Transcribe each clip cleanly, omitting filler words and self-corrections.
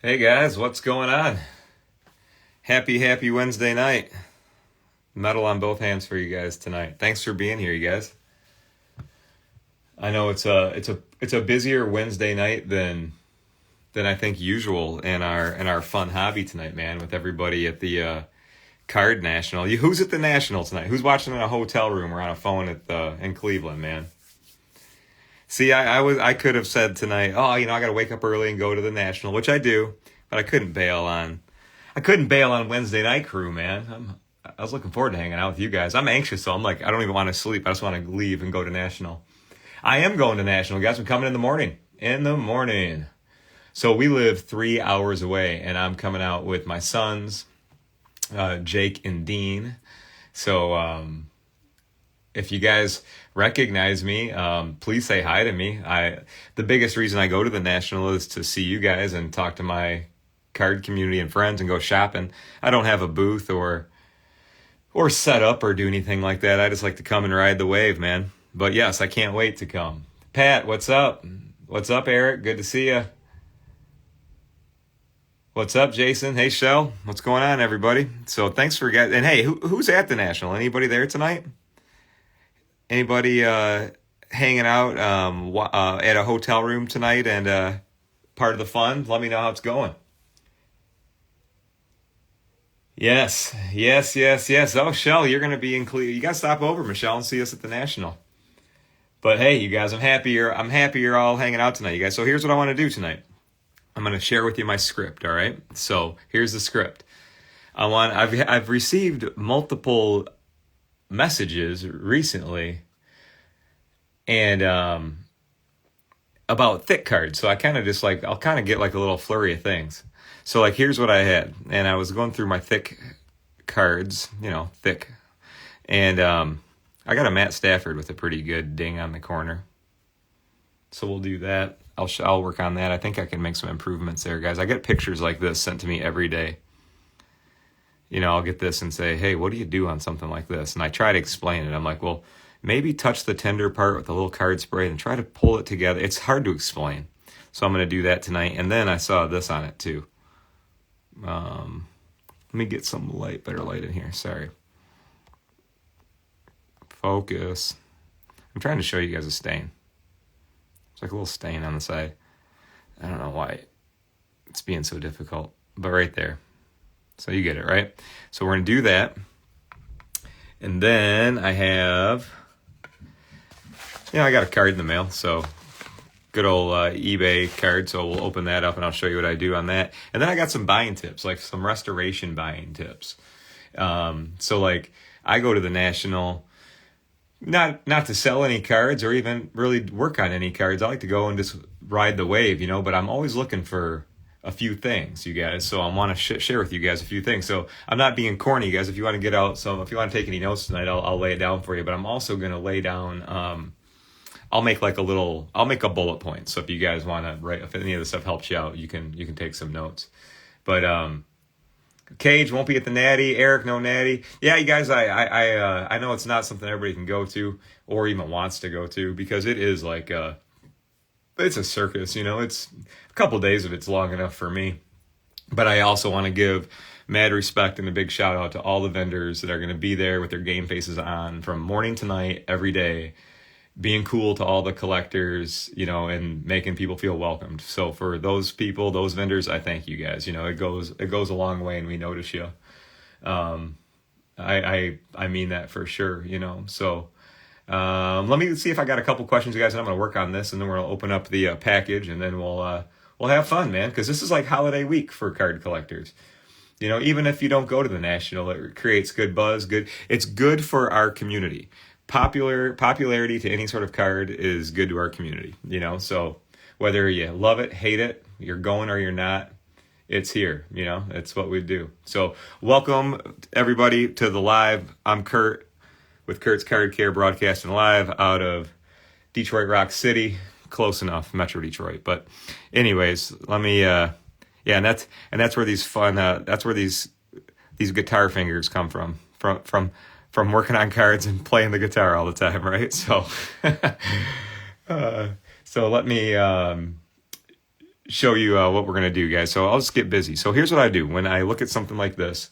Hey guys, what's going on? Happy Wednesday night. Medal on both hands for you guys tonight. Thanks for being here, you guys. I know it's a busier Wednesday night than I think usual in our fun hobby tonight, man, with everybody at the Card National. Who's at the National tonight? Who's watching in a hotel room or on a phone in Cleveland, man? See, I could have said tonight, oh, I got to wake up early and go to the National, which I do, but I couldn't bail on Wednesday night crew, man. I was looking forward to hanging out with you guys. I'm anxious, so I'm like, I don't even want to sleep. I just want to leave and go to National. I am going to National, guys. I'm coming in the morning. In the morning. So we live 3 hours away, and I'm coming out with my sons, Jake and Dean. So if you guys recognize me, please say hi to me. The biggest reason I go to the National is to see you guys and talk to my card community and friends and go shopping. I don't have a booth or set up or do anything like that. I just like to come and ride the wave, man. But yes, I can't wait to come. Pat, what's up? What's up, Eric? Good to see you. What's up, Jason? Hey, Shell. What's going on, everybody? So thanks for guys. And hey, who's at the National? Anybody there tonight? Anybody hanging out at a hotel room tonight and part of the fun? Let me know how it's going. Yes. Oh, Shell, you're going to be in Cleveland. You got to stop over, Michelle, and see us at the National. But hey, you guys, I'm happy you're all hanging out tonight, you guys. So here's what I want to do tonight. I'm going to share with you my script, all right? So here's the script. I've received multiple messages recently and about thick cards. So I kind of just I'll kind of get like a little flurry of things. So like here's what I had, and I was going through my thick cards, thick, and I got a Matt Stafford with a pretty good ding on the corner. So we'll do that. I'll work on that. I think I can make some improvements there, guys. I get pictures like this sent to me every day. I'll get this and say, hey, what do you do on something like this? And I try to explain it. I'm like, well, maybe touch the tender part with a little card spray and try to pull it together. It's hard to explain. So I'm going to do that tonight. And then I saw this on it too. Let me get some better light in here. Sorry. Focus. I'm trying to show you guys a stain. It's like a little stain on the side. I don't know why it's being so difficult, but right there. So you get it, right? So we're going to do that. And then I have, I got a card in the mail. So good old eBay card. So we'll open that up and I'll show you what I do on that. And then I got some buying tips, like some restoration buying tips. So like I go to the National, not to sell any cards or even really work on any cards. I like to go and just ride the wave, but I'm always looking for a few things, you guys. So I want to share with you guys a few things. So I'm not being corny, you guys. If you want to get out, if you want to take any notes tonight, I'll lay it down for you. But I'm also going to lay down, I'll make a bullet point. So if you guys want to write, if any of this stuff helps you out, you can take some notes. But Cage won't be at the Natty. Eric, no Natty. Yeah, you guys, I know it's not something everybody can go to or even wants to go to because it is like it's a circus. It's a couple days of it's long enough for me. But I also want to give mad respect and a big shout out to all the vendors that are going to be there with their game faces on from morning to night every day, being cool to all the collectors, and making people feel welcomed. So for those people, those vendors, I thank you guys. It goes a long way, and we notice you. I mean that for sure. So let me see if I got a couple questions, you guys, and I'm going to work on this, and then we're going to open up the package, and then we'll have fun, man, because this is like holiday week for card collectors. Even if you don't go to the National, it creates good buzz. It's good for our community. Popularity to any sort of card is good to our community, so whether you love it, hate it, you're going or you're not, it's here, it's what we do. So welcome everybody to the live. I'm Kurt with Kurt's Card Care, broadcasting live out of Detroit Rock City, close enough, Metro Detroit. But anyways, let me and that's where these fun that's where these guitar fingers come from working on cards and playing the guitar all the time, right? So, so let me show you what we're going to do, guys. So I'll just get busy. So here's what I do when I look at something like this.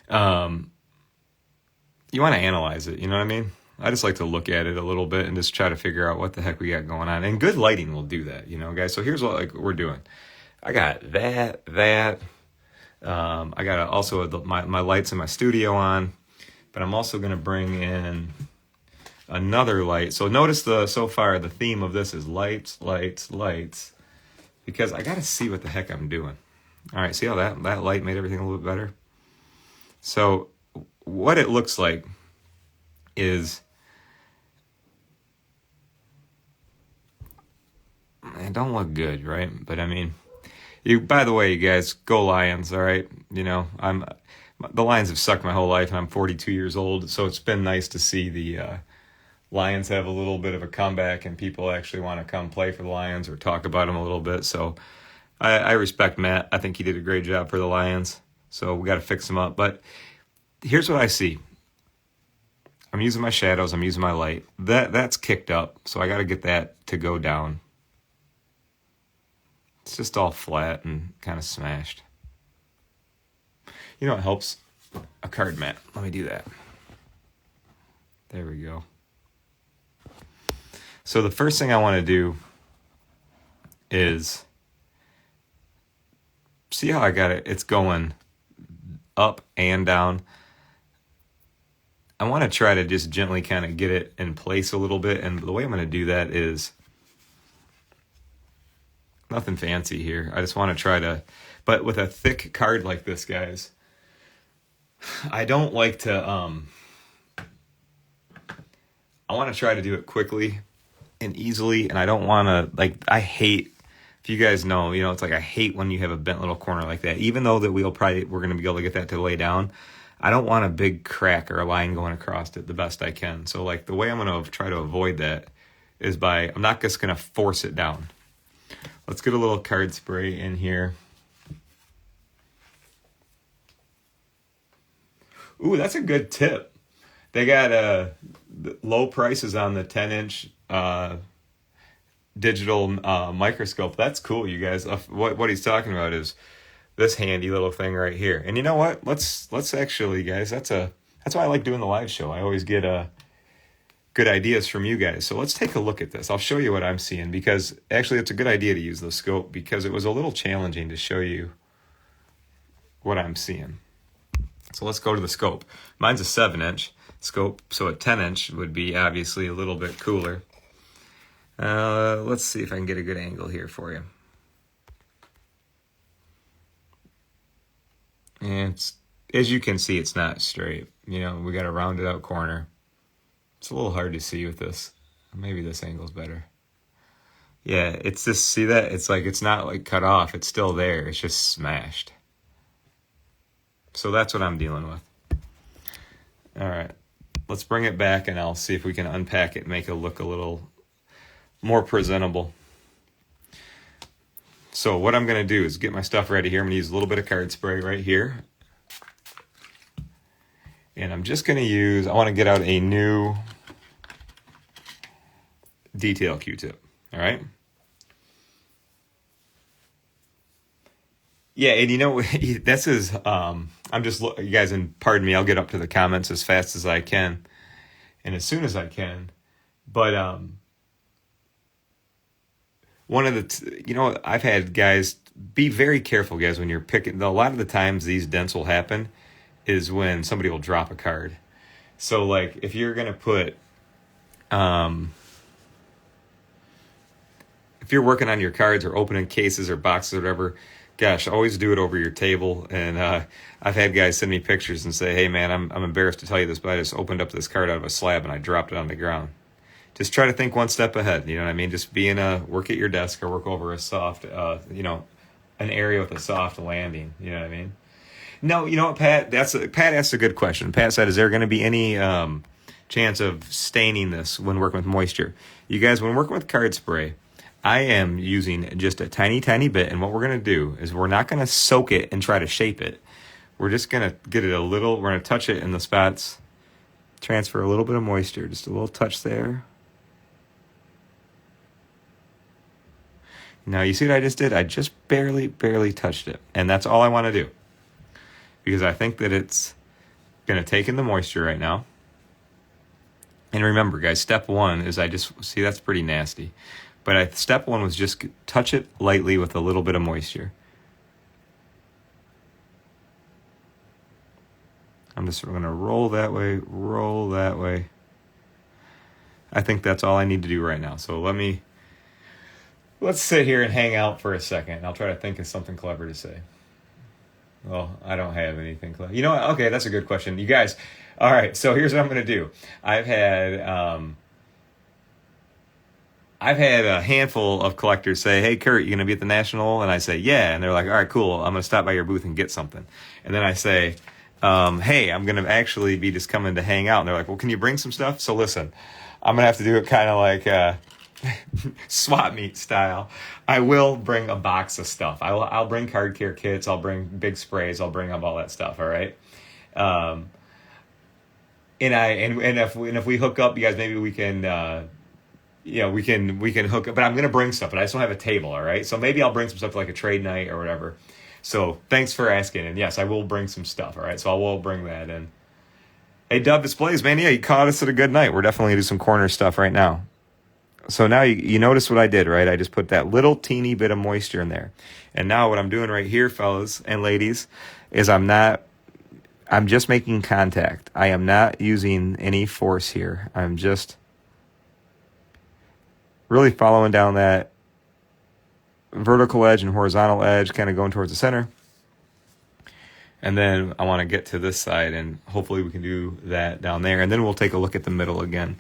You want to analyze it, you know what I mean? I just like to look at it a little bit and just try to figure out what the heck we got going on. And good lighting will do that, you know, guys. So here's what we're doing. I got that. I got also my lights in my studio on, but I'm also going to bring in another light. So notice so far the theme of this is lights, because I got to see what the heck I'm doing. All right, see how that light made everything a little bit better? So what it looks like is, it don't look good, right? But I mean, by the way, you guys, go Lions, all right? You know, the Lions have sucked my whole life, and I'm 42 years old, so it's been nice to see the Lions have a little bit of a comeback, and people actually want to come play for the Lions or talk about them a little bit. So I respect Matt. I think he did a great job for the Lions. So we got to fix him up. But here's what I see. I'm using my shadows. I'm using my light. That's kicked up, so I got to get that to go down. It's just all flat and kind of smashed. You know what helps? A card mat. Let me do that. There we go. So the first thing I want to do is see how I got it. It's going up and down. I want to try to just gently kind of get it in place a little bit. And the way I'm going to do that is nothing fancy here. I just want to try to, but with a thick card like this, guys, I don't like to, I want to try to do it quickly and easily. And I don't want to, I hate, if you guys know, it's like I hate when you have a bent little corner like that. Even though that we're going to be able to get that to lay down, I don't want a big crack or a line going across it the best I can. So the way I'm going to try to avoid that is I'm not just going to force it down. Let's get a little card spray in here. Ooh, that's a good tip. They got low prices on the 10-inch digital microscope. That's cool, you guys. What he's talking about is this handy little thing right here. And you know what? Let's actually, guys, that's why I like doing the live show. I always get good ideas from you guys. So let's take a look at this. I'll show you what I'm seeing, because actually it's a good idea to use the scope, because it was a little challenging to show you what I'm seeing. So let's go to the scope. Mine's a 7-inch scope, so a 10-inch would be obviously a little bit cooler. Let's see if I can get a good angle here for you. And as you can see, it's not straight. We got a rounded out corner. It's a little hard to see with this. Maybe this angle's better. Yeah, it's just, see that? It's it's not cut off. It's still there. It's just smashed. So that's what I'm dealing with. All right. Let's bring it back, and I'll see if we can unpack it and make it look a little more presentable. So what I'm going to do is get my stuff ready here. I'm going to use a little bit of card spray right here. And I'm just going to I want to get out a new detail Q-tip. All right. Yeah, and this is, I'm just, you guys, and pardon me, I'll get up to the comments as fast as I can and as soon as I can. But one of the, I've had guys, be very careful, guys, when you're picking. A lot of the times these dents will happen is when somebody will drop a card. So if you're going to put, if you're working on your cards or opening cases or boxes or whatever, gosh, always do it over your table. And I've had guys send me pictures and say, hey, man, I'm embarrassed to tell you this, but I just opened up this card out of a slab and I dropped it on the ground. Just try to think one step ahead. You know what I mean? Just work at your desk or work over a soft, an area with a soft landing. You know what I mean? No, you know what, Pat? Pat asked a good question. Pat said, is there going to be any chance of staining this when working with moisture? You guys, when working with card spray, I am using just a tiny, tiny bit, and what we're going to do is we're not going to soak it and try to shape it. We're just going to get it we're going to touch it in the spots, transfer a little bit of moisture, just a little touch there. Now, you see what I just did? I just barely touched it. And that's all I want to do. Because I think that it's going to take in the moisture right now. And remember, guys, step one is see, that's pretty nasty. But step one was just touch it lightly with a little bit of moisture. I'm just going to roll that way. I think that's all I need to do right now. So let's sit here and hang out for a second. I'll try to think of something clever to say. Well, I don't have anything clever. You know what? Okay, that's a good question. You guys, all right, so here's what I'm going to do. I've had a handful of collectors say, "Hey, Kurt, you going to be at the National?" And I say, "Yeah." And they're like, "All right, cool. I'm going to stop by your booth and get something." And then I say, "Hey, I'm going to actually be just coming to hang out." And they're like, "Well, can you bring some stuff?" So listen, I'm going to have to do it kind of like swap meet style. I will bring a box of stuff. I'll bring card care kits. I'll bring big sprays. I'll bring up all that stuff. All right. And if we hook up, you guys, maybe we can, we can hook up, but I'm going to bring stuff, but I just don't have a table. All right. So maybe I'll bring some stuff like a trade night or whatever. So thanks for asking. And yes, I will bring some stuff. All right. So I will bring that in. Hey, Dub Displays, man. Yeah, you caught us at a good night. We're definitely going to do some corner stuff right now. So now you notice what I did, right? I just put that little teeny bit of moisture in there. And now what I'm doing right here, fellas and ladies, is I'm just making contact. I am not using any force here. I'm just really following down that vertical edge and horizontal edge, kind of going towards the center. And then I want to get to this side, and hopefully we can do that down there. And then we'll take a look at the middle again.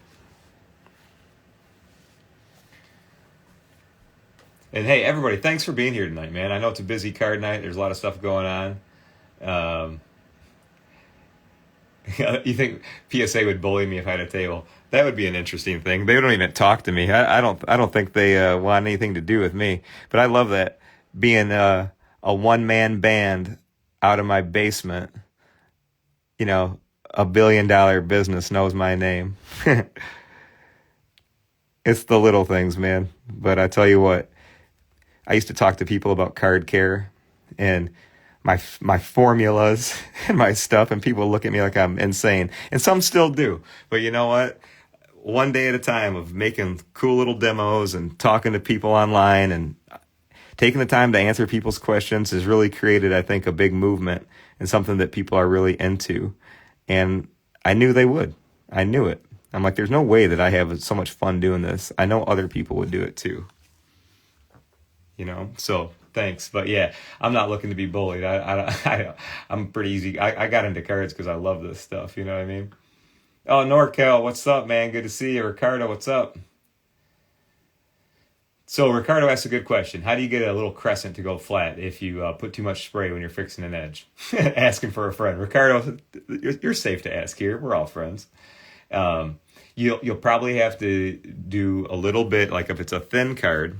And hey, everybody, thanks for being here tonight, man. I know it's a busy card night. There's a lot of stuff going on. You think PSA would bully me if I had a table? That would be an interesting thing. They don't even talk to me. I don't think they want anything to do with me. But I love that, being a one-man band out of my basement. You know, $1 billion business knows my name. It's the little things, man. But I tell you what, I used to talk to people about card care and my formulas and my stuff, and people look at me like I'm insane. And some still do. But you know what? One day at a time of making cool little demos and talking to people online and taking the time to answer people's questions has really created, I think, a big movement and something that people are really into. And I knew they would. I knew it. I'm like, there's no way that I have so much fun doing this. I know other people would do it too. You know, so thanks. But yeah, I'm not looking to be bullied. I'm pretty easy. I got into cards because I love this stuff. You know what I mean? Oh, NorCal, what's up, man? Good to see you. Ricardo, what's up? So Ricardo asked a good question. How do you get a little crescent to go flat if you put too much spray when you're fixing an edge? Asking for a friend. Ricardo, you're safe to ask here. We're all friends. You'll probably have to do a little bit, like if it's a thin card.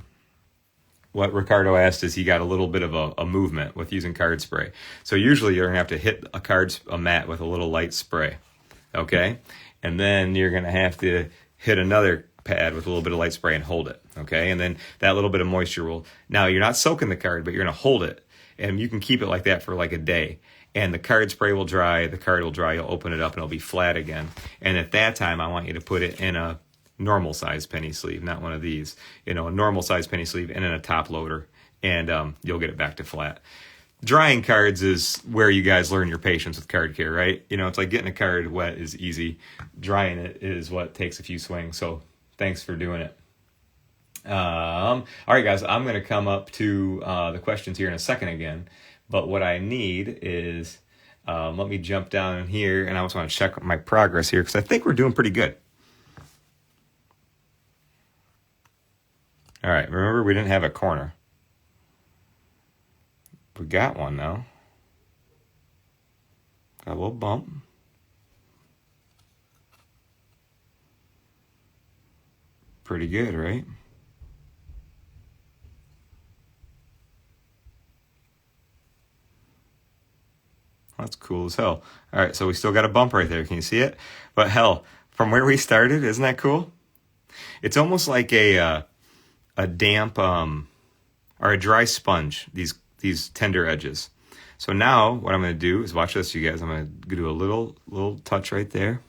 What Ricardo asked is he got a little bit of a movement with using card spray. So usually you're going to have to hit a mat with a little light spray, okay? And then you're going to have to hit another pad with a little bit of light spray and hold it, okay? And then that little bit of moisture will, now you're not soaking the card, but you're going to hold it. And you can keep it like that for like a day. And the card spray will dry, the card will dry, you'll open it up and it'll be flat again. And at that time, I want you to put it in a normal size penny sleeve, not one of these, a normal size penny sleeve and in a top loader, and you'll get it back to flat. Drying cards is where you guys learn your patience with card care, right? It's like getting a card wet is easy. Drying it is what takes a few swings. So thanks for doing it. All right, guys, I'm going to come up to the questions here in a second again. But what I need is, let me jump down here, and I just want to check my progress here because I think we're doing pretty good. All right, remember we didn't have a corner. We got one now. Got a little bump. Pretty good, right? That's cool as hell. All right, so we still got a bump right there. Can you see it? But hell, from where we started, isn't that cool? It's almost like a damp or a dry sponge, these tender edges. So now what I'm going to do is watch this, you guys. I'm going to do a little touch right there.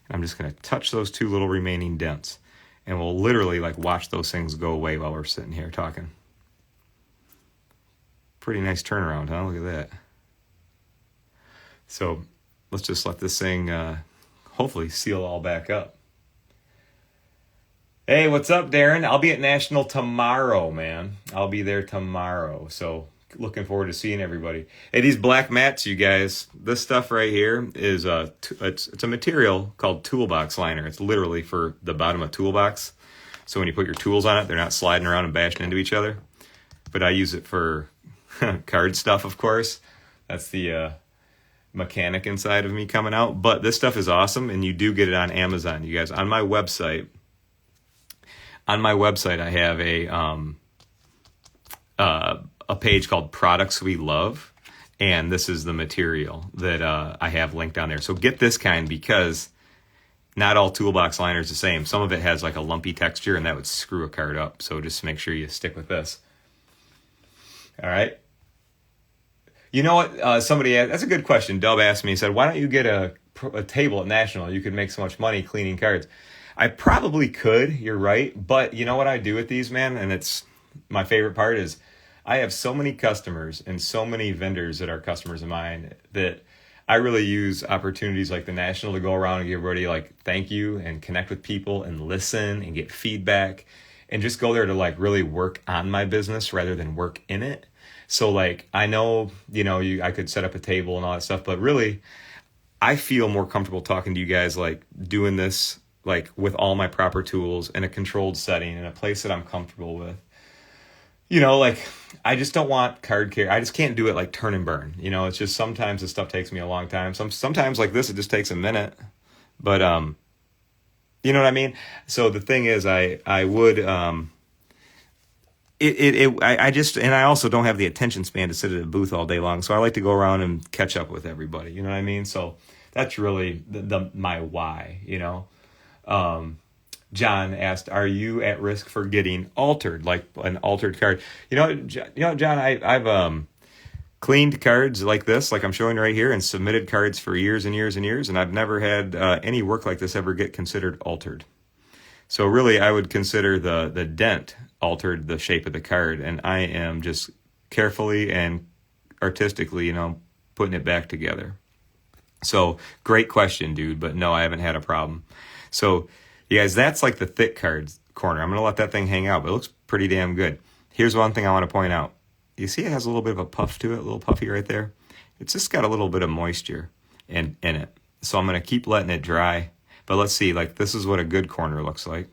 And I'm just going to touch those two little remaining dents. And we'll literally like watch those things go away while we're sitting here talking. Pretty nice turnaround, huh? Look at that. So let's just let this thing hopefully seal all back up. Hey, what's up, Darren? I'll be at National tomorrow, man. I'll be there tomorrow. So looking forward to seeing everybody. Hey, these black mats, you guys, this stuff right here is it's a material called toolbox liner. It's literally for the bottom of toolbox. So when you put your tools on it, they're not sliding around and bashing into each other. But I use it for card stuff, of course. That's the mechanic inside of me coming out. But this stuff is awesome, and you do get it on Amazon, you guys. On my website, I have a page called Products We Love, and this is the material that I have linked on there. So get this kind, because not all toolbox liner is the same. Some of it has like a lumpy texture, and that would screw a card up. So just make sure you stick with this. All right. You know what? Somebody asked, that's a good question. Dub asked me, he said, why don't you get a table at National? You could make so much money cleaning cards. I probably could, you're right. But you know what I do with these, man? And it's my favorite part is I have so many customers and so many vendors that are customers of mine that I really use opportunities like the National to go around and give everybody like thank you and connect with people and listen and get feedback and just go there to like really work on my business rather than work in it. So like I know, I could set up a table and all that stuff, but really I feel more comfortable talking to you guys like doing this like with all my proper tools in a controlled setting in a place that I'm comfortable with. Like I just don't want card care. I just can't do it like turn and burn. It's just sometimes this stuff takes me a long time. Sometimes like this, it just takes a minute. But you know what I mean? So the thing is, I would I also don't have the attention span to sit at a booth all day long. So I like to go around and catch up with everybody. You know what I mean? So that's really my why. John asked, "Are you at risk for getting altered, like an altered card?" John, I've cleaned cards like this, like I'm showing right here, and submitted cards for years and years and years, and I've never had any work like this ever get considered altered. So really, I would consider the dent altered the shape of the card, and I am just carefully and artistically, putting it back together. So great question, dude, but no, I haven't had a problem. So you guys, that's like the thick cards corner. I'm going to let that thing hang out, but it looks pretty damn good. Here's one thing I want to point out. You see it has a little bit of a puff to it, a little puffy right there? It's just got a little bit of moisture in it. So I'm going to keep letting it dry. But let's see, like this is what a good corner looks like.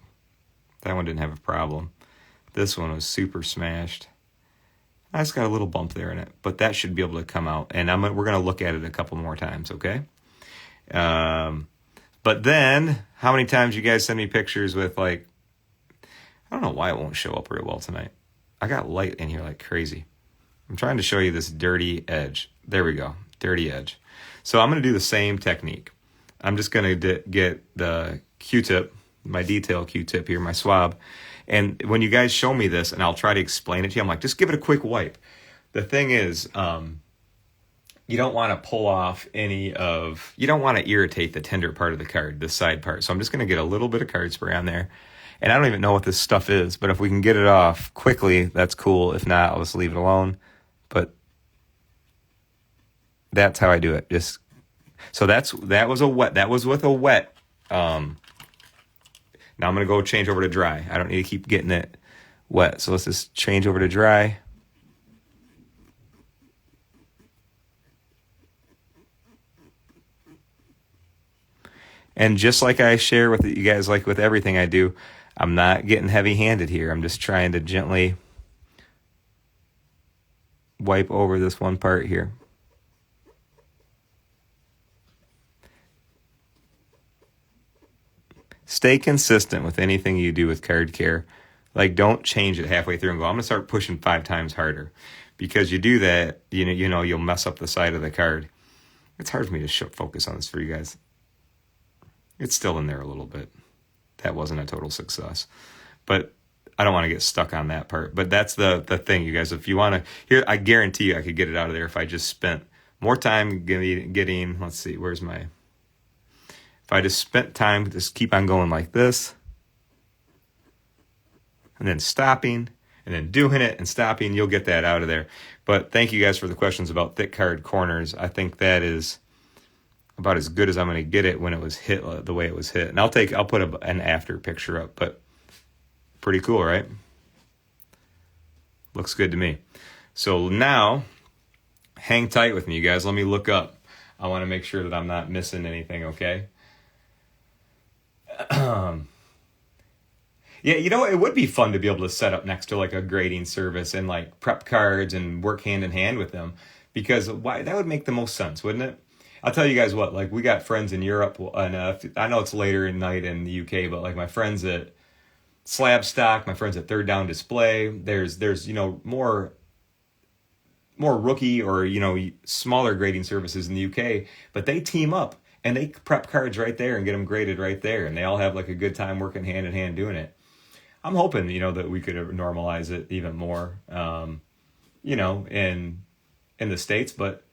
That one didn't have a problem. This one was super smashed. I just got a little bump there in it, but that should be able to come out. And we're going to look at it a couple more times, okay? But then, how many times you guys send me pictures with like, I don't know why it won't show up real well tonight. I got light in here like crazy. I'm trying to show you this dirty edge. There we go, dirty edge. So I'm going to do the same technique. I'm just going to get the Q-tip, my detail Q-tip here, my swab. And when you guys show me this, and I'll try to explain it to you, I'm like, just give it a quick wipe. The thing is, you don't want to pull off you don't want to irritate the tender part of the card, the side part. So I'm just going to get a little bit of card spray on there. And I don't even know what this stuff is, but if we can get it off quickly, that's cool. If not, I'll just leave it alone. But that's how I do it. So that was with a wet. Now I'm going to go change over to dry. I don't need to keep getting it wet. So let's just change over to dry. And just like I share with you guys, like with everything I do, I'm not getting heavy-handed here. I'm just trying to gently wipe over this one part here. Stay consistent with anything you do with card care. Like, don't change it halfway through and go, I'm going to start pushing 5 times harder. Because you do that, you'll mess up the side of the card. It's hard for me to focus on this for you guys. It's still in there a little bit. That wasn't a total success. but I don't want to get stuck on that part. But that's the thing, you guys. If you want to, here, I guarantee you I could get it out of there if I just spent more time getting, let's see, where's my, if I just spent time, just keep on going like this, and then stopping, and then doing it and stopping, you'll get that out of there. But thank you guys for the questions about thick card corners. I think that is about as good as I'm going to get it when it was hit the way it was hit. And I'll put an after picture up, but pretty cool, right? Looks good to me. So now, hang tight with me, you guys. Let me look up. I want to make sure that I'm not missing anything, okay? Yeah, you know, it would be fun to be able to set up next to like a grading service and like prep cards and work hand in hand with them, because that would make the most sense, wouldn't it? I'll tell you guys what, like we got friends in Europe, and I know it's later in night in the UK, but like my friends at Slab Stock, my friends at Third Down Display, there's you know, more rookie or, you know, smaller grading services in the UK, but they team up and they prep cards right there and get them graded right there, and they all have like a good time working hand in hand doing it. I'm hoping, you know, that we could normalize it even more, you know, in the States. But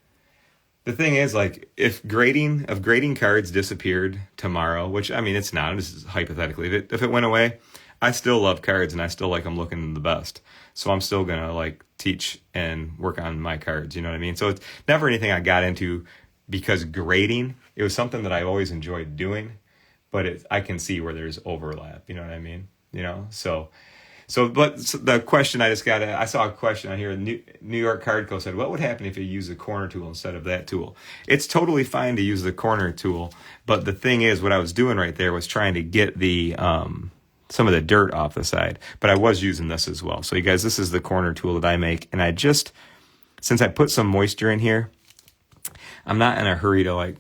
the thing is, like, if grading cards disappeared tomorrow, which, I mean, it's not, this is hypothetically, if it went away, I still love cards and I still like them looking the best. So I'm still going to like teach and work on my cards, you know what I mean? So it's never anything I got into because grading, it was something that I always enjoyed doing, but I can see where there's overlap, you know what I mean? You know, but the question I saw a question on here. New York Card Co. said, what would happen if you use the corner tool instead of that tool? It's totally fine to use the corner tool, but the thing is, what I was doing right there was trying to get the some of the dirt off the side, but I was using this as well. So you guys, this is the corner tool that I make, and since I put some moisture in here, I'm not in a hurry to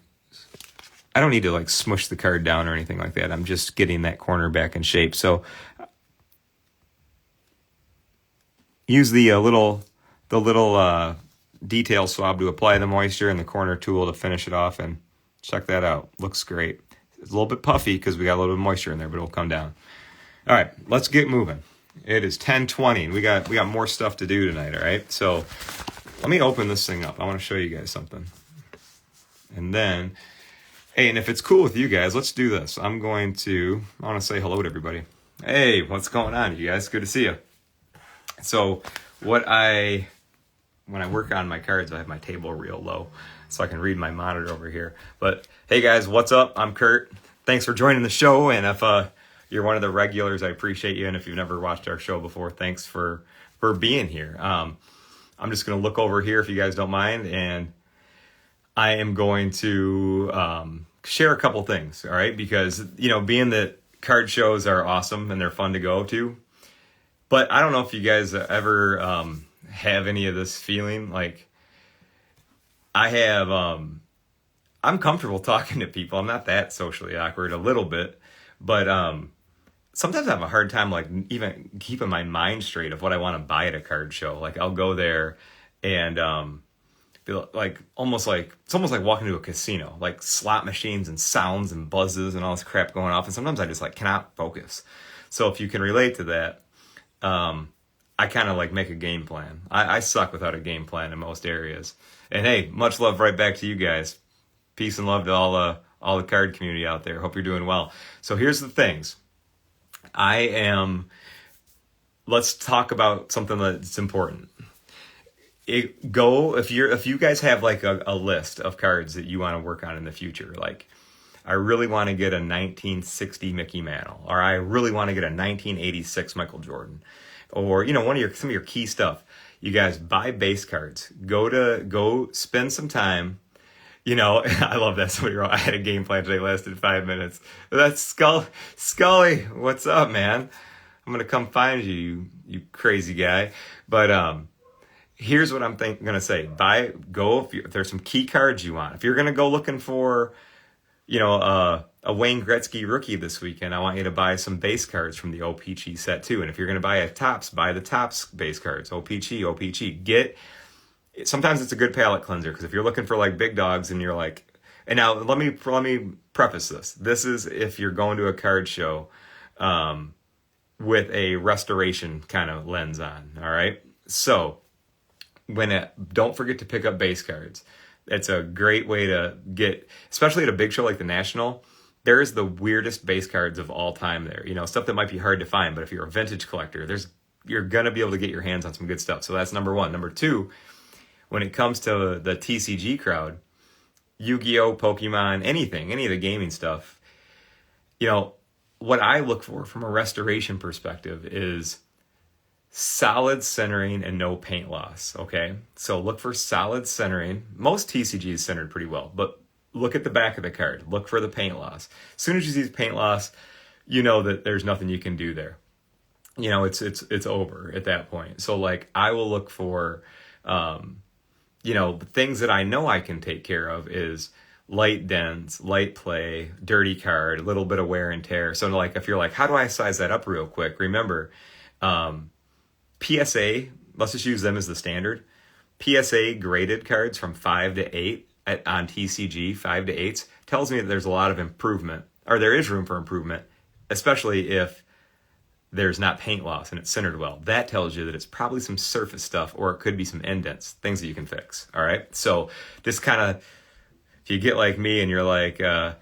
I don't need to like smush the card down or anything like that. I'm just getting that corner back in shape. So use the little detail swab to apply the moisture and the corner tool to finish it off, and check that out. Looks great. It's a little bit puffy because we got a little bit of moisture in there, but it'll come down. All right, let's get moving. It is 10:20 and we got more stuff to do tonight, all right? So let me open this thing up. I want to show you guys something. And then, hey, and if it's cool with you guys, let's do this. I want to say hello to everybody. Hey, what's going on, you guys? Good to see you. So when I work on my cards, I have my table real low so I can read my monitor over here. But hey guys, what's up? I'm Kurt. Thanks for joining the show. And if you're one of the regulars, I appreciate you. And if you've never watched our show before, thanks for being here. I'm just going to look over here if you guys don't mind. And I am going to share a couple things, all right? Because, you know, being that card shows are awesome and they're fun to go to, but I don't know if you guys ever have any of this feeling. Like, I have, I'm comfortable talking to people. I'm not that socially awkward, a little bit, but sometimes I have a hard time, like, even keeping my mind straight of what I want to buy at a card show. Like, I'll go there and feel like it's almost like walking to a casino, like slot machines and sounds and buzzes and all this crap going off. And sometimes I just like cannot focus. So if you can relate to that, I kind of like make a game plan. I suck without a game plan in most areas. And hey, much love right back to you guys. Peace and love to all the card community out there. Hope you're doing well. So here's the things. Let's talk about something that's important. If you guys have like a list of cards that you want to work on in the future, like I really want to get a 1960 Mickey Mantle, or I really want to get a 1986 Michael Jordan, or, you know, some of your key stuff. You guys buy base cards. Go spend some time. You know, I love that somebody wrote, I had a game plan today, lasted 5 minutes. That's Scully. What's up, man? I'm gonna come find you, you crazy guy. But here's what I'm gonna say. If there's some key cards you want. If you're gonna go looking for, you know, a Wayne Gretzky rookie this weekend, I want you to buy some base cards from the OPC set too. And if you're gonna buy buy the Topps base cards. OPC. Sometimes it's a good palate cleanser, because if you're looking for like big dogs and you're like, and now let me preface this. This is if you're going to a card show, with a restoration kind of lens on. All right. So don't forget to pick up base cards. It's a great way to get, especially at a big show like the National. There's the weirdest base cards of all time there. Stuff that might be hard to find, but if you're a vintage collector, you're gonna be able to get your hands on some good stuff. So that's number one. Number two, when it comes to the TCG crowd, Yu-Gi-Oh, Pokemon, anything, any of the gaming stuff, what I look for from a restoration perspective is solid centering and no paint loss. Okay, so look for solid centering. Most TCG is centered pretty well, but look at the back of the card. Look for the paint loss. As soon as you see paint loss, you know that there's nothing you can do there. It's over at that point. So like I will look for, the things that I know I can take care of is light dents, light play, dirty card, a little bit of wear and tear. So like if you're like, how do I size that up real quick? Remember, PSA, let's just use them as the standard. PSA graded cards from 5 to 8 on TCG, 5 to 8s, tells me that there's a lot of improvement, or there is room for improvement, especially if there's not paint loss and it's centered well. That tells you that it's probably some surface stuff, or it could be some indents, things that you can fix. All right. So just kind of, if you get like me and you're like, what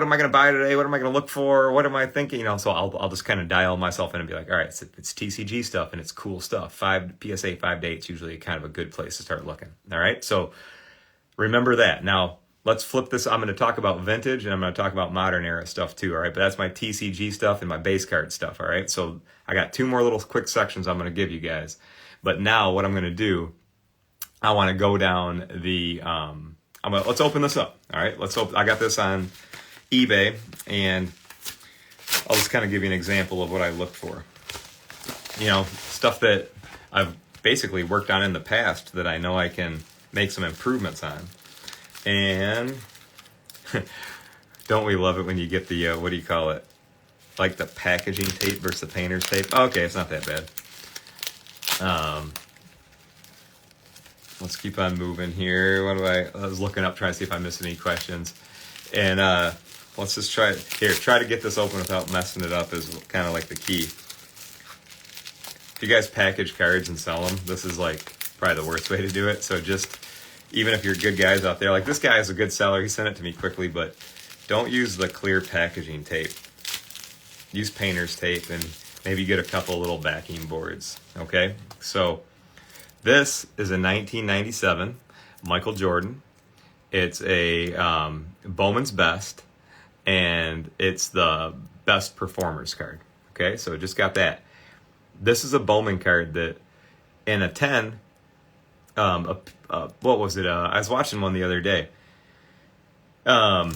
am I going to buy today? What am I going to look for? What am I thinking? So I'll just kind of dial myself in and be like, all right, it's TCG stuff and it's cool stuff. PSA 5 to 8 is usually kind of a good place to start looking. All right. So remember that. Now let's flip this. I'm going to talk about vintage and I'm going to talk about modern era stuff too. All right. But that's my TCG stuff and my base card stuff. All right. So I got 2 more little quick sections I'm going to give you guys. But now what I'm going to do, I want to go down the, let's open this up. All right, I got this on eBay, and I'll just kind of give you an example of what I look for. Stuff that I've basically worked on in the past that I know I can make some improvements on. And don't we love it when you get the, what do you call it? Like the packaging tape versus the painter's tape? Okay, it's not that bad. Let's keep on moving here. I was looking up, trying to see if I missed any questions. And let's just try to get this open without messing it up is kind of like the key. If you guys package cards and sell them, this is like probably the worst way to do it. So just, even if you're good guys out there, like this guy is a good seller. He sent it to me quickly, but don't use the clear packaging tape. Use painter's tape and maybe get a couple little backing boards. Okay, so this is a 1997 Michael Jordan. It's a Bowman's Best, and it's the best performers card. Okay, so just got that. This is a Bowman card that in a 10, what was it? I was watching one the other day. Yeah,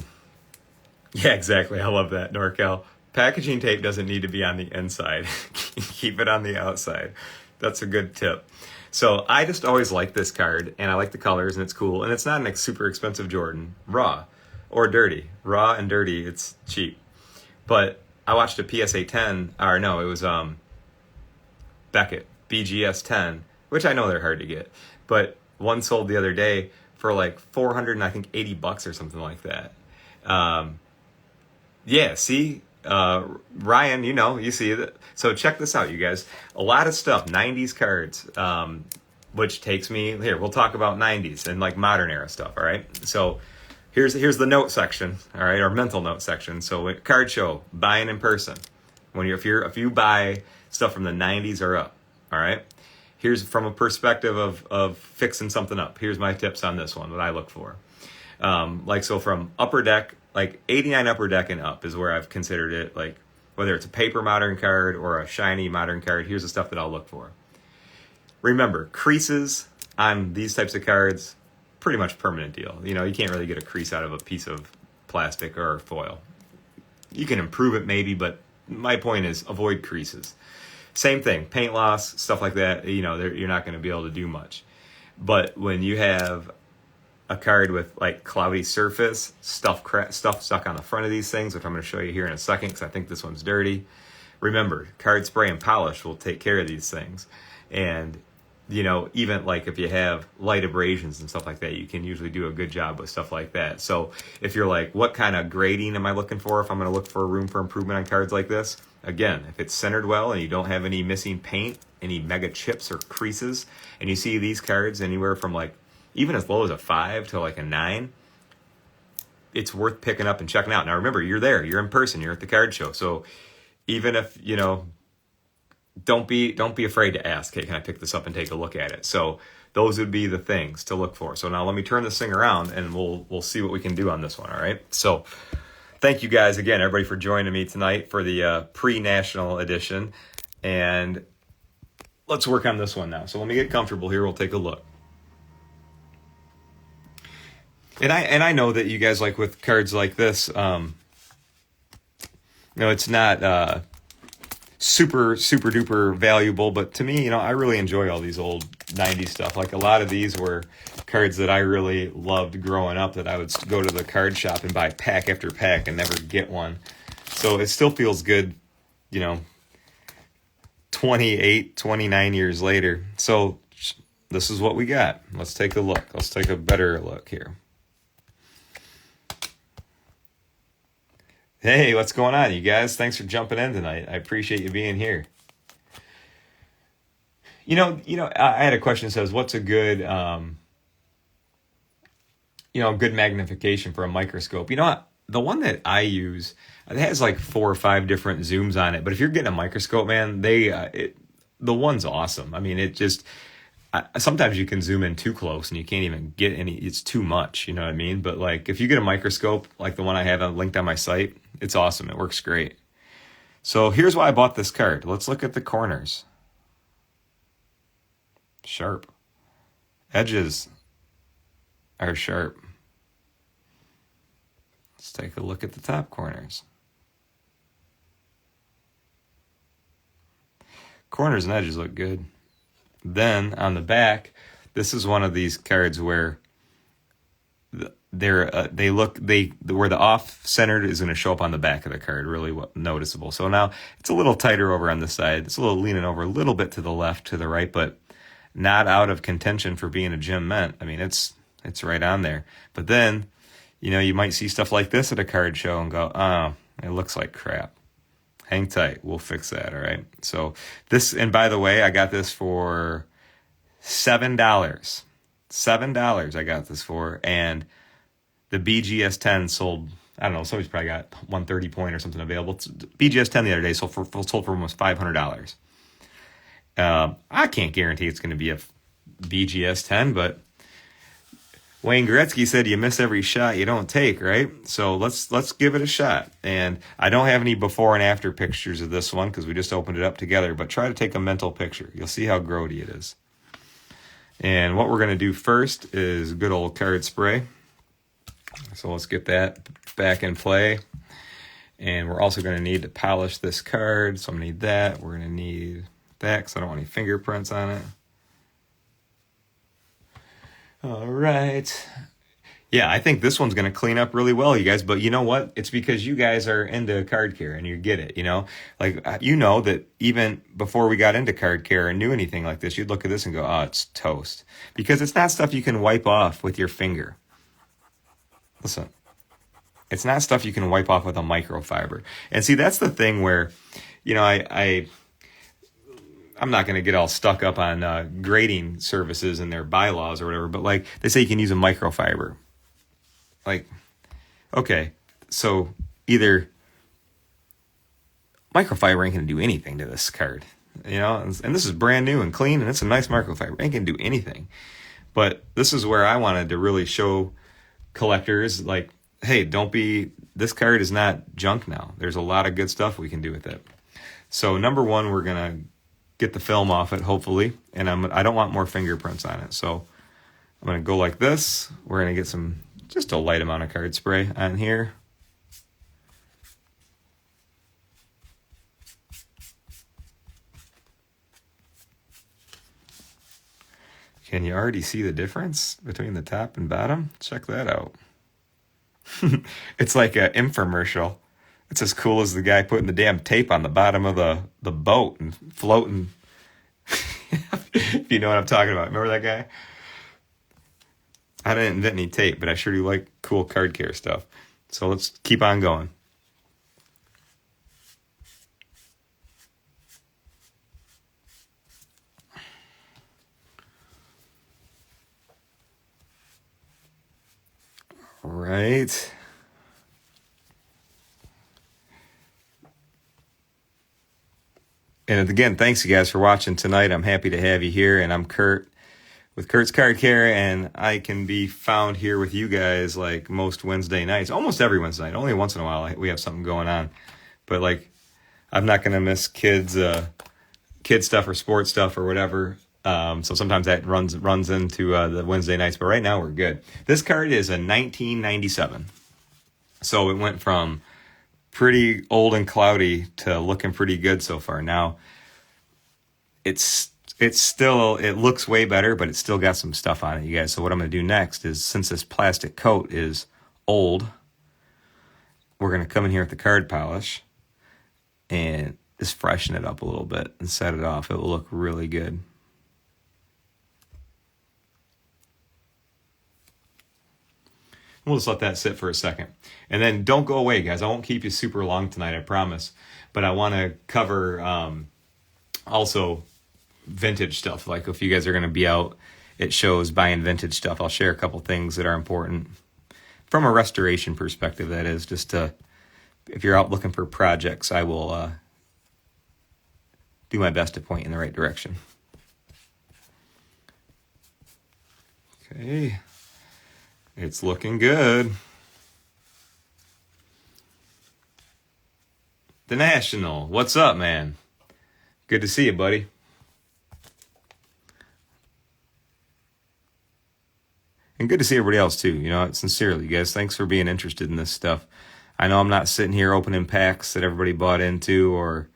exactly. I love that, NorCal. Packaging tape doesn't need to be on the inside. Keep it on the outside. That's a good tip. So I just always like this card, and I like the colors, and it's cool. And it's not a super expensive Jordan, raw or dirty. Raw and dirty, it's cheap. But I watched a PSA 10, or no, it was Beckett, BGS 10, which I know they're hard to get. But one sold the other day for like $480 or something like that. Yeah, see? Ryan, you see that. So check this out, you guys. A lot of stuff, 90s cards, which takes me here. We'll talk about 90s and like modern era stuff. All right. So here's the note section. All right, our mental note section. So card show, buying in person. If you buy stuff from the 90s or up. All right. Here's from a perspective of fixing something up. Here's my tips on this one, what I look for. So from upper deck, like 89 upper deck and up is where I've considered it, like whether it's a paper modern card or a shiny modern card, here's the stuff that I'll look for. Remember, creases on these types of cards, pretty much permanent deal. You can't really get a crease out of a piece of plastic or foil. You can improve it maybe, but my point is avoid creases. Same thing, paint loss, stuff like that, you're not going to be able to do much. But when you have a card with like cloudy surface, stuff stuck on the front of these things, which I'm going to show you here in a second because I think this one's dirty. Remember, card spray and polish will take care of these things. And even like if you have light abrasions and stuff like that, you can usually do a good job with stuff like that. So if you're like, what kind of grading am I looking for if I'm going to look for a room for improvement on cards like this? Again, if it's centered well and you don't have any missing paint, any mega chips or creases, and you see these cards anywhere from like even as low as a 5 to like a 9, it's worth picking up and checking out. Now remember, you're there, you're in person, you're at the card show. So even if, don't be afraid to ask, hey, can I pick this up and take a look at it? So those would be the things to look for. So now let me turn this thing around and we'll see what we can do on this one, all right? So thank you guys again, everybody, for joining me tonight for the pre-national edition. And let's work on this one now. So let me get comfortable here. We'll take a look. And I know that you guys, like with cards like this, it's not super duper valuable, but to me, I really enjoy all these old 90s stuff. Like a lot of these were cards that I really loved growing up, that I would go to the card shop and buy pack after pack and never get one. So it still feels good, 28, 29 years later. So this is what we got. Let's take a look. Let's take a better look here. Hey, what's going on, you guys? Thanks for jumping in tonight. I appreciate you being here. I had a question that says, what's a good, good magnification for a microscope? The one that I use, it has like 4 or 5 different zooms on it. But if you're getting a microscope, man, the one's awesome. I mean, sometimes you can zoom in too close and you can't even get any, it's too much, you know what I mean? But like if you get a microscope like the one I have linked on my site, it's awesome. It works great. So here's why I bought this card. Let's look at the corners. Sharp. Edges are sharp. Let's take a look at the top corners. Corners and edges look good. Then on the back, this is one of these cards where where the off-centered is going to show up on the back of the card, really noticeable. So now it's a little tighter over on this side. It's a little leaning over a little bit to the left, to the right, but not out of contention for being a gem mint. I mean, it's right on there. But then, you might see stuff like this at a card show and go, oh, it looks like crap. Hang tight. We'll fix that, all right? So this, and by the way, I got this for $7. $7 I got this for, and the BGS 10 sold, I don't know, somebody's probably got 130 point or something available. BGS 10 the other day sold for almost $500. I can't guarantee it's going to be a BGS 10, but Wayne Gretzky said you miss every shot you don't take, right? So let's give it a shot. And I don't have any before and after pictures of this one because we just opened it up together, but try to take a mental picture. You'll see how grody it is. And what we're going to do first is good old card spray. So let's get that back in play. And we're also going to need to polish this card. So I'm going to need that. We're going to need that because I don't want any fingerprints on it. All right. Yeah, I think this one's going to clean up really well, you guys. But you know what? It's because you guys are into card care and you get it, Like, that even before we got into card care and knew anything like this, you'd look at this and go, oh, it's toast. Because it's not stuff you can wipe off with your finger. Listen, it's not stuff you can wipe off with a microfiber. And see, that's the thing where, I'm not going to get all stuck up on grading services and their bylaws or whatever, but like they say you can use a microfiber. Like, okay, so either microfiber ain't going to do anything to this card, and this is brand new and clean and it's a nice microfiber. Ain't going to do anything. But this is where I wanted to really show collectors, like, hey, this card is not junk now. There's a lot of good stuff we can do with it. So number one, we're going to get the film off it, hopefully, and I don't want more fingerprints on it. So I'm going to go like this. We're going to get just a light amount of card spray on here. Can you already see the difference between the top and bottom? Check that out. It's like an infomercial. It's as cool as the guy putting the damn tape on the bottom of the boat and floating. If you know what I'm talking about. Remember that guy? I didn't invent any tape, but I sure do like cool card care stuff. So let's keep on going. All right. And again, thanks you guys for watching tonight. I'm happy to have you here, and I'm Kurt with Kurt's Card Care, and I can be found here with you guys like most Wednesday nights, almost every Wednesday night. Only once in a while we have something going on, but like I'm not gonna miss kids stuff or sports stuff or whatever. So sometimes that runs into the Wednesday nights, but right now we're good. This card is a 1997, so it went from pretty old and cloudy to looking pretty good so far. Now it looks way better, but it's still got some stuff on it, you guys. So what I'm going to do next is, since this plastic coat is old, we're going to come in here with the card polish and just freshen it up a little bit and set it off. It will look really good. We'll just let that sit for a second. And then don't go away, guys. I won't keep you super long tonight, I promise. But I want to cover also vintage stuff. Like if you guys are going to be out at shows buying vintage stuff, I'll share a couple things that are important from a restoration perspective, that is. Just to, if you're out looking for projects, I will do my best to point you in the right direction. Okay. It's looking good. The National. What's up, man? Good to see you, buddy. And good to see everybody else, too. You know, sincerely, you guys, thanks for being interested in this stuff. I know I'm not sitting here opening packs that everybody bought into, or,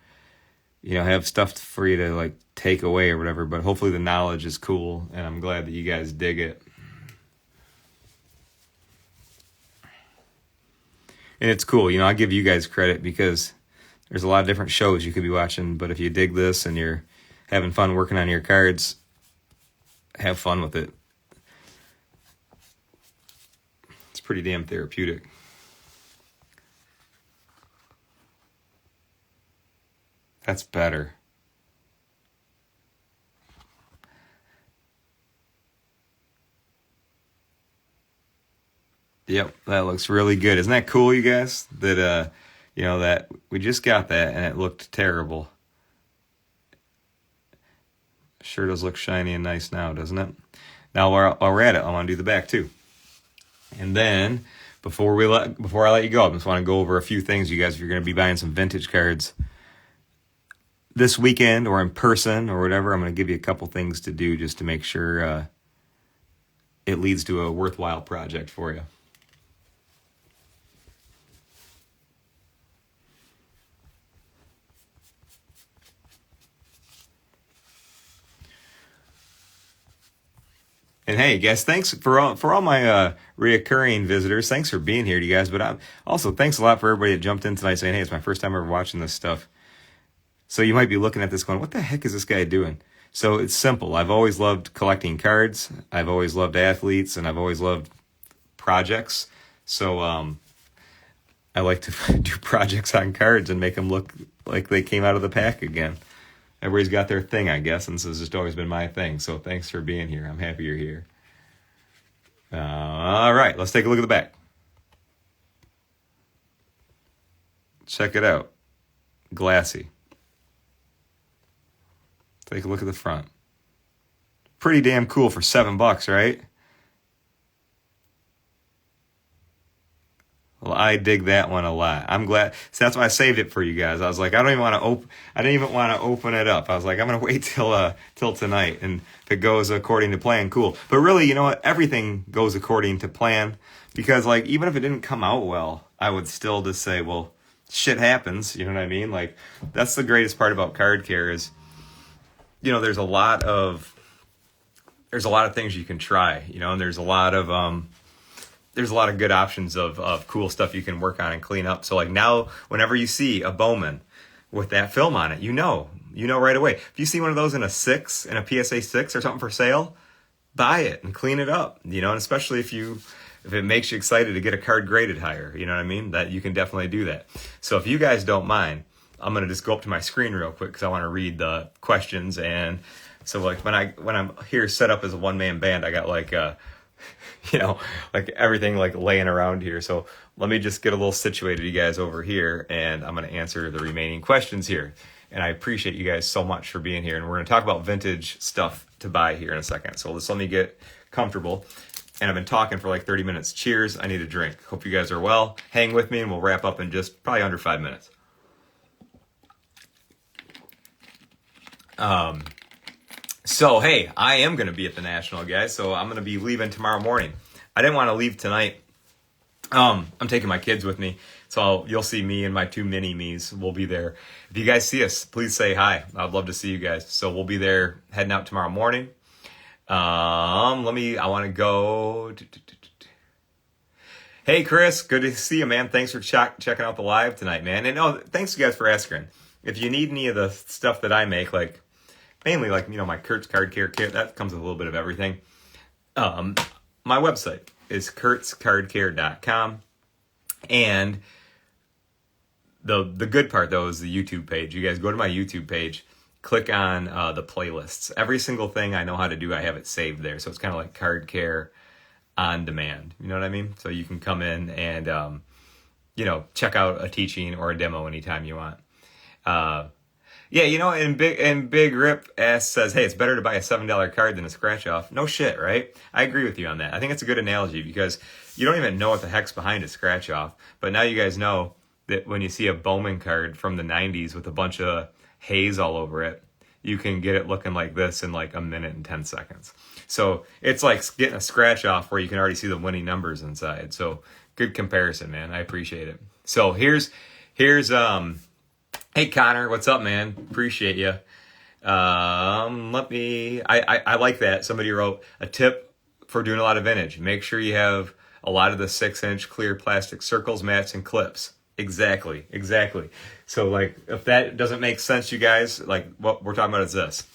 you know, have stuff for you to, like, take away or whatever, but hopefully the knowledge is cool, and I'm glad that you guys dig it. And it's cool, you know, I give you guys credit because there's a lot of different shows you could be watching, but if you dig this and you're having fun working on your cards, have fun with it. It's pretty damn therapeutic. That's better. Yep, that looks really good. Isn't that cool, you guys? That you know, that we just got that and it looked terrible. Sure does look shiny and nice now, doesn't it? Now while we're at it, I want to do the back too. And then before I let you go, I just want to go over a few things, you guys. If you're going to be buying some vintage cards this weekend or in person or whatever, I'm going to give you a couple things to do just to make sure it leads to a worthwhile project for you. And hey, guys, thanks for all my reoccurring visitors. Thanks for being here, you guys. But also, thanks a lot for everybody that jumped in tonight saying, hey, it's my first time ever watching this stuff. So you might be looking at this going, what the heck is this guy doing? So it's simple. I've always loved collecting cards. I've always loved athletes, and I've always loved projects. So I like to do projects on cards and make them look like they came out of the pack again. Everybody's got their thing, I guess, and this has just always been my thing. So thanks for being here. I'm happy you're here. All right, let's take a look at the back. Check it out. Glassy. Take a look at the front. Pretty damn cool for $7, right? Well, I dig that one a lot. I'm glad. So that's why I saved it for you guys. I was like, I didn't even want to open it up. I was like, I'm gonna wait till tonight, and if it goes according to plan, cool. But really, you know what? Everything goes according to plan, because like even if it didn't come out well, I would still just say, well, shit happens. You know what I mean? Like that's the greatest part about card care is, you know, there's a lot of things you can try. You know, and there's a lot of good options of cool stuff you can work on and clean up. So like now, whenever you see a Bowman with that film on it, you know You know right away. If you see one of those in a 6, in a PSA 6 or something for sale, buy it and clean it up, you know, and especially if it makes you excited to get a card graded higher, you know what I mean? That you can definitely do that. So if you guys don't mind, I'm going to just go up to my screen real quick because I want to read the questions. And so like when I'm here set up as a one-man band, I got like, you know, like everything like laying around here. So let me just get a little situated, you guys, over here, and I'm going to answer the remaining questions here. And I appreciate you guys so much for being here. And we're going to talk about vintage stuff to buy here in a second. So let me get comfortable. And I've been talking for like 30 minutes. Cheers. I need a drink. Hope you guys are well. Hang with me and we'll wrap up in just probably under 5 minutes. So, hey, I am going to be at the National, guys. So I'm going to be leaving tomorrow morning. I didn't want to leave tonight. I'm taking my kids with me. So you'll see me and my 2 mini-me's. We'll be there. If you guys see us, please say hi. I'd love to see you guys. So we'll be there heading out tomorrow morning. I want to go. Hey, Chris, good to see you, man. Thanks for checking out the live tonight, man. And thanks you guys for asking. If you need any of the stuff that I make, like mainly like, you know, my Kurt's Card Care kit, that comes with a little bit of everything. My website is kurtzcardcare.com. And the good part, though, is the YouTube page. You guys go to my YouTube page, click on the playlists. Every single thing I know how to do, I have it saved there. So it's kind of like Card Care on demand. You know what I mean? So you can come in and, you know, check out a teaching or a demo anytime you want. Yeah, you know, and Big Rip says, hey, it's better to buy a $7 card than a scratch off. No shit, right? I agree with you on that. I think it's a good analogy because you don't even know what the heck's behind a scratch off. But now you guys know that when you see a Bowman card from the 90s with a bunch of haze all over it, you can get it looking like this in like a minute and 10 seconds. So it's like getting a scratch off where you can already see the winning numbers inside. So good comparison, man. I appreciate it. So here's hey Connor, what's up, man? Appreciate you. I like that. Somebody wrote a tip for doing a lot of vintage. Make sure you have a lot of the 6-inch clear plastic circles, mats, and clips. Exactly. So like, if that doesn't make sense, you guys, like what we're talking about is this.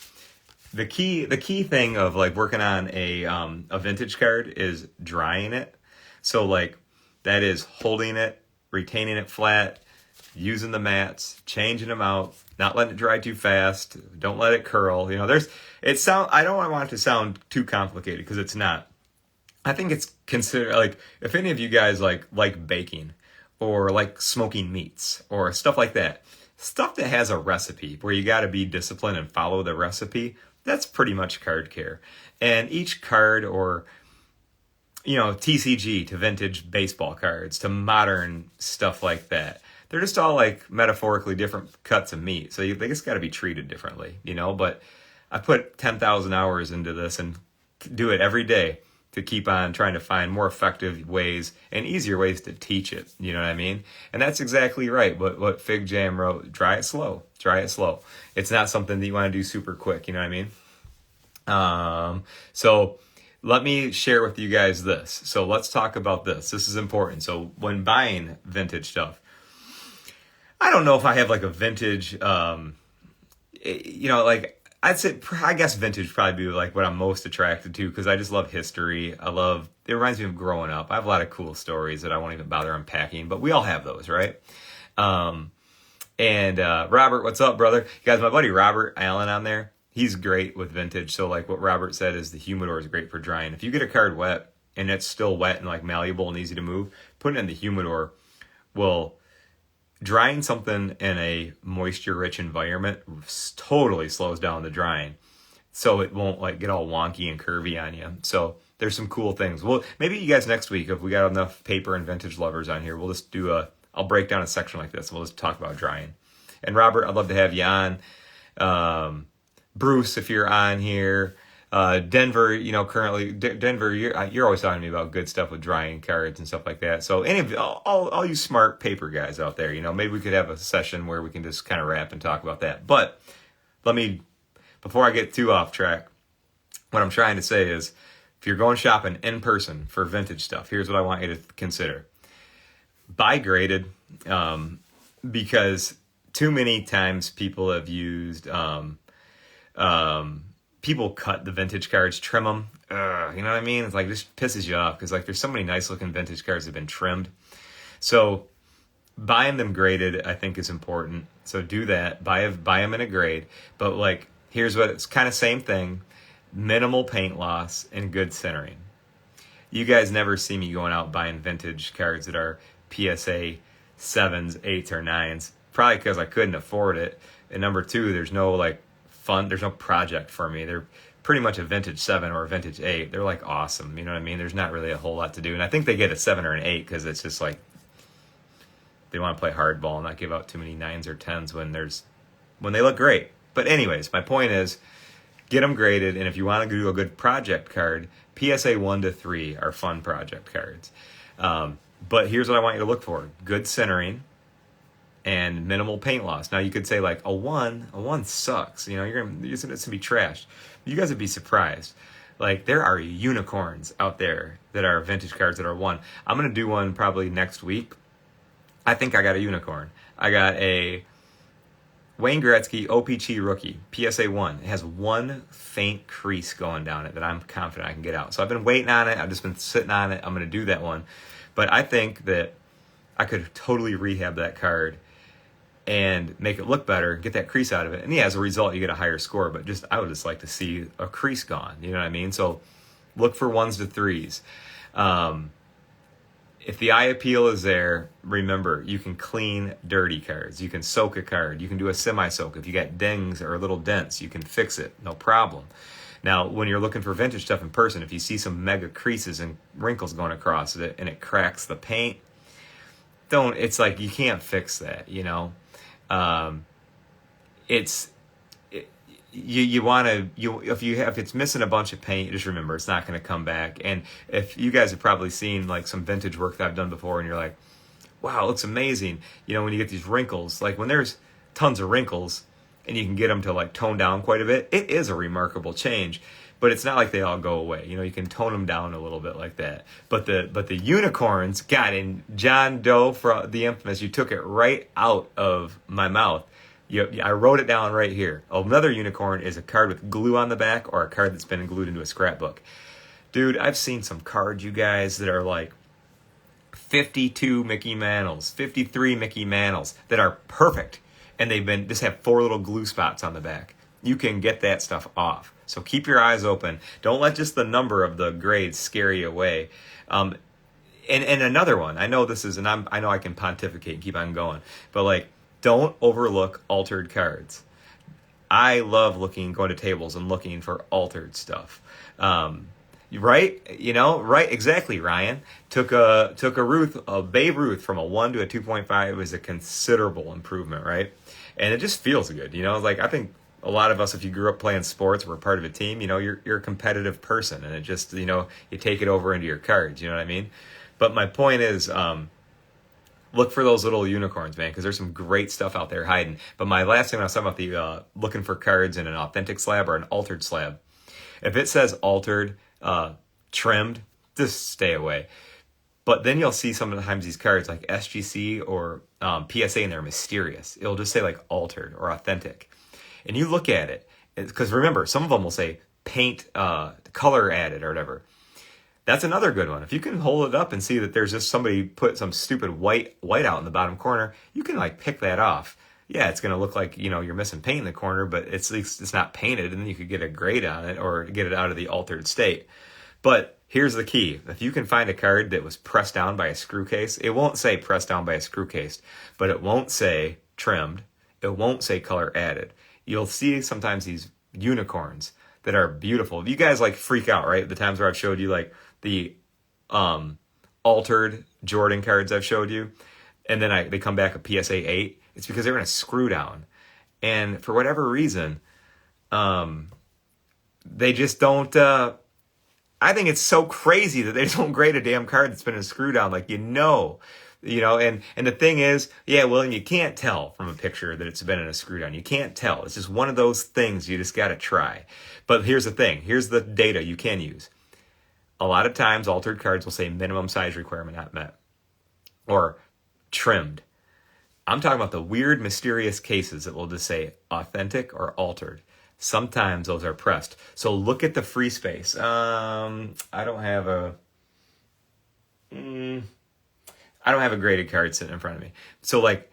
The key thing of like working on a vintage card is drying it. So like that is holding it, retaining it flat, using the mats, changing them out, not letting it dry too fast. Don't let it curl. You know, I don't want it to sound too complicated because it's not. I think it's considered like, if any of you guys like baking or like smoking meats or stuff like that, stuff that has a recipe where you got to be disciplined and follow the recipe, that's pretty much card care. And each card, or, you know, TCG to vintage baseball cards to modern stuff like that, they're just all like metaphorically different cuts of meat. So they just got to be treated differently, you know. But I put 10,000 hours into this and do it every day to keep on trying to find more effective ways and easier ways to teach it. You know what I mean? And that's exactly right. What Fig Jam wrote, try it slow. It's not something that you want to do super quick. You know what I mean? So let me share with you guys this. So let's talk about this. This is important. So when buying vintage stuff, I don't know if I have like a vintage, you know, like I guess vintage probably be like what I'm most attracted to because I just love history. It reminds me of growing up. I have a lot of cool stories that I won't even bother unpacking, but we all have those, right? And Robert, what's up, brother? You guys, my buddy Robert Allen on there, he's great with vintage. So like what Robert said is the humidor is great for drying. If you get a card wet and it's still wet and like malleable and easy to move, put it in the humidor will... Drying something in a moisture-rich environment totally slows down the drying, so it won't like get all wonky and curvy on you. So there's some cool things. Well, maybe you guys next week, if we got enough paper and vintage lovers on here, we'll just I'll break down a section like this. And we'll just talk about drying. And Robert, I'd love to have you on. Bruce, if you're on here. Denver, you know, currently Denver, you're always talking to me about good stuff with drying cards and stuff like that. So any of all you smart paper guys out there, you know, maybe we could have a session where we can just kind of wrap and talk about that. But before I get too off track, what I'm trying to say is, if you're going shopping in person for vintage stuff, here's what I want you to consider. Buy graded, because too many times people have used people cut the vintage cards, trim them. You know what I mean? It's like, this pisses you off because like there's so many nice looking vintage cards that have been trimmed. So buying them graded, I think, is important. So do that. Buy them in a grade. But like, here's what it's kind of same thing: minimal paint loss and good centering. You guys never see me going out buying vintage cards that are PSA 7s, 8s, or 9s. Probably because I couldn't afford it. And number two, there's no like fun. There's no project for me. They're pretty much a vintage 7 or a vintage 8. They're like awesome. You know what I mean? There's not really a whole lot to do. And I think they get a 7 or an 8 because it's just like they want to play hardball and not give out too many 9s or 10s when they look great. But anyways, my point is, get them graded, and if you want to do a good project card, PSA 1 to 3 are fun project cards. But here's what I want you to look for: good centering and minimal paint loss. Now you could say like a one sucks. You know, it's gonna be trashed. You guys would be surprised. Like, there are unicorns out there that are vintage cards that are 1. I'm gonna do one probably next week. I think I got a unicorn. I got a Wayne Gretzky OPC rookie, PSA 1. It has one faint crease going down it that I'm confident I can get out. So I've been waiting on it. I've just been sitting on it. I'm going to do that one. But I think that I could totally rehab that card and make it look better, get that crease out of it. And yeah, as a result, you get a higher score. But I would just like to see a crease gone. You know what I mean? So look for 1s to 3s. If the eye appeal is there, remember, you can clean dirty cards. You can soak a card. You can do a semi-soak. If you got dings or little dents, you can fix it. No problem. Now, when you're looking for vintage stuff in person, if you see some mega creases and wrinkles going across it and it cracks the paint, it's like you can't fix that, you know? If it's missing a bunch of paint, just remember it's not going to come back. And if you guys have probably seen like some vintage work that I've done before, and you're like, wow, it looks amazing. You know, when you get these wrinkles, like when there's tons of wrinkles and you can get them to like tone down quite a bit, it is a remarkable change. But it's not like they all go away. You know, you can tone them down a little bit like that. But the unicorns, God, and John Doe, for the infamous, you took it right out of my mouth. I wrote it down right here. Another unicorn is a card with glue on the back, or a card that's been glued into a scrapbook. Dude, I've seen some cards, you guys, that are like 52 Mickey Mantles, 53 Mickey Mantles that are perfect, and just have 4 little glue spots on the back. You can get that stuff off. So keep your eyes open. Don't let just the number of the grades scare you away. And another one, I know this is, and I know I can pontificate and keep on going, but like, don't overlook altered cards. I love going to tables and looking for altered stuff. Right? You know, right? Exactly, Ryan. Took a Babe Ruth from a 1 to a 2.5. It was a considerable improvement, right? And it just feels good. You know, like I think a lot of us, if you grew up playing sports, we're part of a team, you know, you're a competitive person, and it just, you know, you take it over into your cards, you know what I mean? But my point is, look for those little unicorns, man, because there's some great stuff out there hiding. But my last thing, when I was talking about the looking for cards in an authentic slab or an altered slab, if it says altered, trimmed, just stay away. But then you'll see sometimes these cards like SGC or PSA, and they're mysterious. It'll just say like altered or authentic. And you look at it, because remember, some of them will say paint, color added or whatever. That's another good one. If you can hold it up and see that there's just somebody put some stupid white out in the bottom corner, you can like pick that off. Yeah, it's going to look like, you know, you're missing paint in the corner, but it's not painted, and then you could get a grade on it or get it out of the altered state. But here's the key. If you can find a card that was pressed down by a screw case, it won't say pressed down by a screw case, but it won't say trimmed. It won't say color added. You'll see sometimes these unicorns that are beautiful. You guys like freak out, right? The times where I've showed you like the altered Jordan cards I've showed you, and then they come back a PSA 8. It's because they're in a screw down, and for whatever reason, they just don't. I think it's so crazy that they don't grade a damn card that's been in a screw down, like you know. And the thing is, yeah, William, you can't tell from a picture that it's been in a screw down. You can't tell. It's just one of those things you just got to try. But here's the thing. Here's the data you can use. A lot of times, altered cards will say minimum size requirement not met, or trimmed. I'm talking about the weird, mysterious cases that will just say authentic or altered. Sometimes those are pressed. So look at the free space. I don't have a graded card sitting in front of me. So like,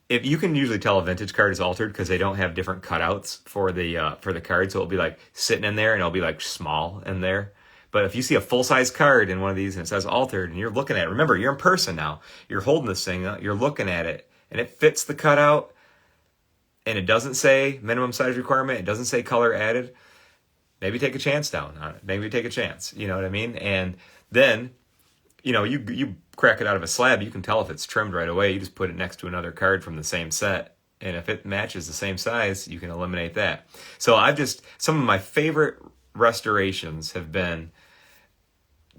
if you can usually tell a vintage card is altered because they don't have different cutouts for the card, so it'll be like sitting in there and it'll be like small in there. But if you see a full size card in one of these and it says altered and you're looking at it, remember you're in person now. You're holding this thing, you're looking at it, and it fits the cutout, and it doesn't say minimum size requirement. It doesn't say color added. Maybe take a chance down on it. Maybe take a chance. You know what I mean? And then, you crack it out of a slab, you can tell if it's trimmed right away. You just put it next to another card from the same set, and if it matches the same size, you can eliminate that. So some of my favorite restorations have been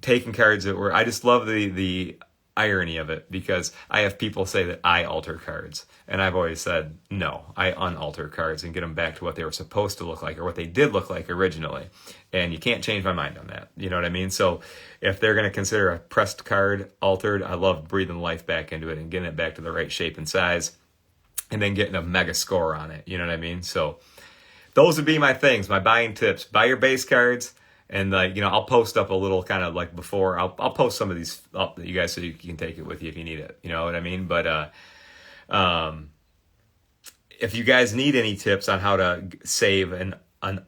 taking cards that were, I just love the irony of it, because I have people say that I alter cards, and I've always said no, I unalter cards and get them back to what they were supposed to look like or what they did look like originally, and you can't change my mind on that. You know what I mean? So if they're going to consider a pressed card altered, I love breathing life back into it and getting it back to the right shape and size, and then getting a mega score on it. You know what I mean? So those would be my things, my buying tips. Buy your base cards. And I'll post up a little kind of like before. I'll post some of these up that you guys, so you can take it with you if you need it. You know what I mean? But if you guys need any tips on how to save an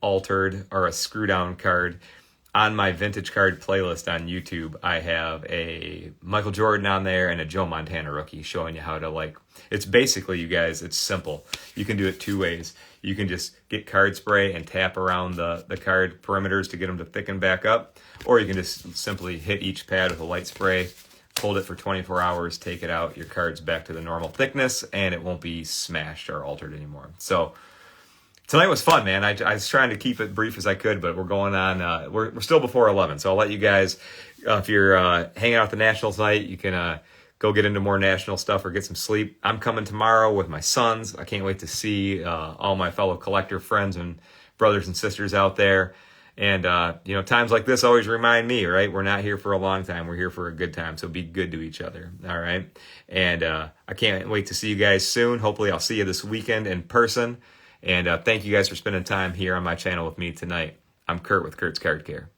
altered or a screw down card, on my vintage card playlist on YouTube, I have a Michael Jordan on there and a Joe Montana rookie showing you how to it's basically, you guys, it's simple. You can do it two ways. You can just get card spray and tap around the card perimeters to get them to thicken back up, or you can just simply hit each pad with a light spray, hold it for 24 hours, take it out, your card's back to the normal thickness, and it won't be smashed or altered anymore. So tonight was fun, man. I was trying to keep it brief as I could, but we're going on. We're still before 11, so I'll let you guys, if you're hanging out at the Nationals tonight, you can go get into more National stuff or get some sleep. I'm coming tomorrow with my sons. I can't wait to see all my fellow collector friends and brothers and sisters out there. And, times like this always remind me, right? We're not here for a long time. We're here for a good time, so be good to each other, all right? And I can't wait to see you guys soon. Hopefully I'll see you this weekend in person. And thank you guys for spending time here on my channel with me tonight. I'm Kurt with Kurt's Card Care.